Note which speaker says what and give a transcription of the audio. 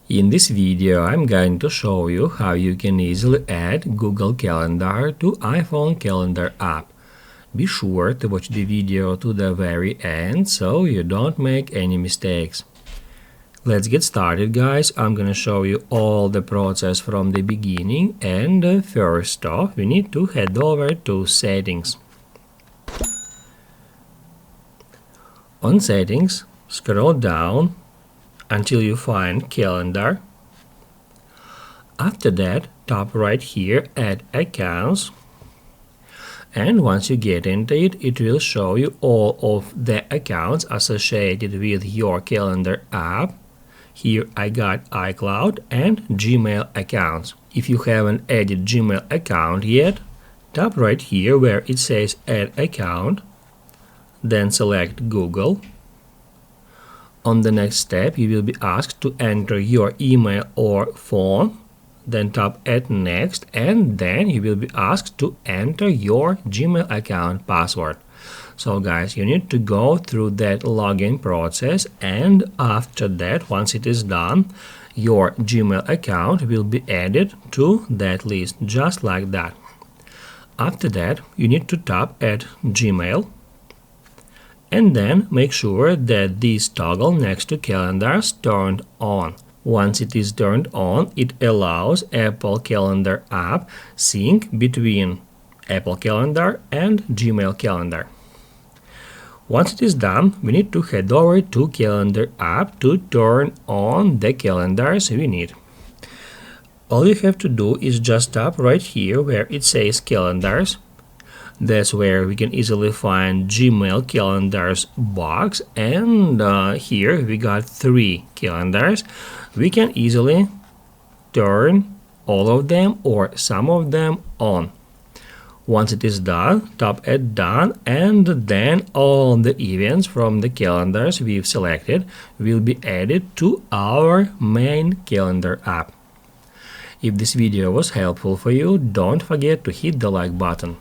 Speaker 1: In this video, I'm going to show you how you can easily add Google Calendar to iPhone Calendar app. Be sure to watch the video to the very end so you don't make any mistakes. Let's get started, guys. I'm gonna show you all the process from the beginning, and first off, we need to head over to Settings. On Settings, scroll down until you find Calendar. After that, tap right here at Accounts, and once you get into it, it will show you all of the accounts associated with your Calendar app. Here I got iCloud and Gmail accounts. If you haven't added Gmail account yet, tap right here where it says Add Account, then select Google. On the next step, you will be asked to enter your email or phone, then tap Add Next, and then you will be asked to enter your Gmail account password. So guys, you need to go through that login process, and after that, once it is done, your Gmail account will be added to that list, just like that. After that, you need to tap Add Gmail, and then make sure that this toggle next to calendars turned on. Once it is turned on, it allows Apple Calendar app sync between Apple Calendar and Gmail Calendar. Once it is done, we need to head over to Calendar app to turn on the calendars we need. All you have to do is just tap right here where it says Calendars. That's where we can easily find Gmail calendars box, and here we got 3 calendars. We can easily turn all of them or some of them on. Once it is done, tap at Done, and then all the events from the calendars we've selected will be added to our main calendar app. If this video was helpful for you, don't forget to hit the like button.